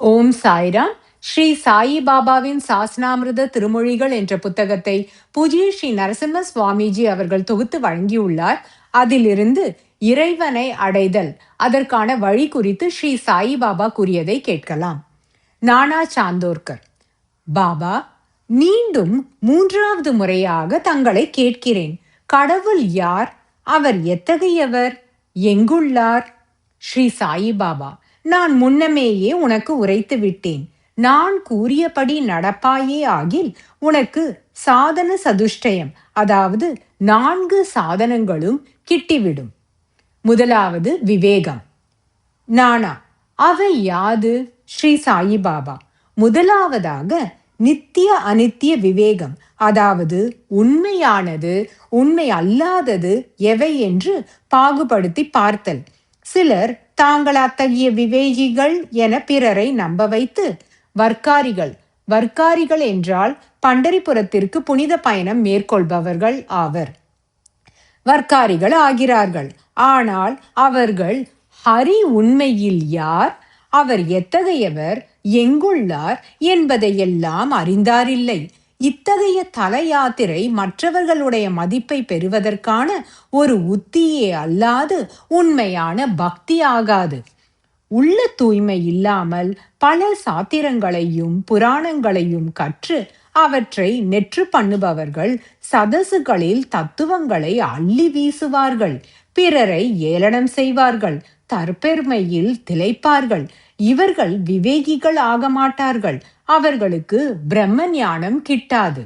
ஓம் சாய்ராம். ஸ்ரீ சாயி பாபாவின் சாஸ்னாமிருத திருமொழிகள் என்ற புத்தகத்தை பூஜ்ய ஸ்ரீ நரசிம்ம சுவாமிஜி அவர்கள் தொகுத்து வழங்கியுள்ளார். அதிலிருந்து இறைவனை அடைதல், அதற்கான வழி குறித்து ஸ்ரீ சாயி பாபா கூறியதை கேட்கலாம். நானா சாந்தோர்கர்: பாபா, மீண்டும் 3வது முறையாக தங்களை கேட்கிறேன். கடவுள் யார்? அவர் எத்தகையவர்? எங்குள்ளார்? ஸ்ரீ சாயி பாபா: நான் முன்னமேயே உனக்கு உரைத்து விட்டேன். நான் கூறியபடி நடப்பாயே ஆகில் உனக்கு சாதன சதுஷ்டயம், அதாவது 4 சாதனங்களும் கிட்டிவிடும். முதலாவது விவேகம். நானா: அவை யாது? ஸ்ரீ சாயி பாபா: முதலாவதாக நித்திய அனித்திய விவேகம், அதாவது உண்மையானது உண்மை அல்லாதது எவை என்று பாகுபடுத்தி பார்த்தல். சிலர் தாங்கள் அத்தகைய விவேகிகள் என பிறரை நம்ப வைத்து வர்க்காரிகள் என்றால் பண்டரிபுரத்திற்கு புனித பயணம் மேற்கொள்பவர்கள் ஆவர். வர்க்காரிகள் ஆகிறார்கள். ஆனால் அவர்கள் ஹரி உண்மையில் யார், அவர் எத்தகையவர், எங்குள்ளார் என்பதையெல்லாம் அறிந்தாரில்லை. இத்தகைய தல யாத்திரை மற்றவர்களுடைய மதிப்பை பெறுவதற்கான ஒரு உத்தியே அல்லாது உண்மையான பக்தி ஆகாது. உள்ள தூய்மை இல்லாமல் பல சாத்திரங்களையும் புராணங்களையும் கற்று அவற்றை நெற்று பண்ணுபவர்கள் சதசுகளில் தத்துவங்களை அள்ளி வீசுவார்கள், பிறரை ஏளனம் செய்வார்கள், தற்பெருமையில் திளைப்பார்கள். இவர்கள் விவேகிகள் ஆக மாட்டார்கள். அவர்களுக்கு பிரம்ம ஞானம் கிட்டாது.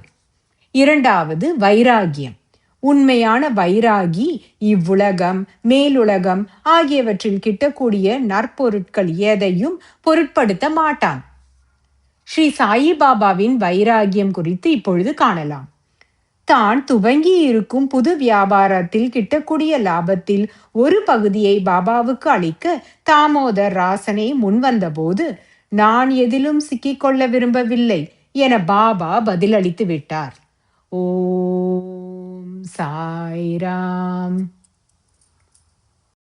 இரண்டாவது வைராகியம். உண்மையான வைராகி இவ்வுலகம் மேலுலகம் ஆகியவற்றில் கிட்டக்கூடிய நற்பொருட்கள் எதையும் பொருட்படுத்த மாட்டான். ஸ்ரீ சாயி பாபாவின் வைராகியம் குறித்து இப்பொழுது காணலாம். தான் துவங்கி இருக்கும் புது வியாபாரத்தில் கிட்டக்கூடிய லாபத்தில் ஒரு பகுதியை பாபாவுக்கு அளிக்க தாமோதர் ராசனே முன்வந்தபோது, நான் எதிலும் சிக்கிக்கொள்ள விரும்பவில்லை என பாபா பதிலளித்து விட்டார். ஓம் சாய்ராம்.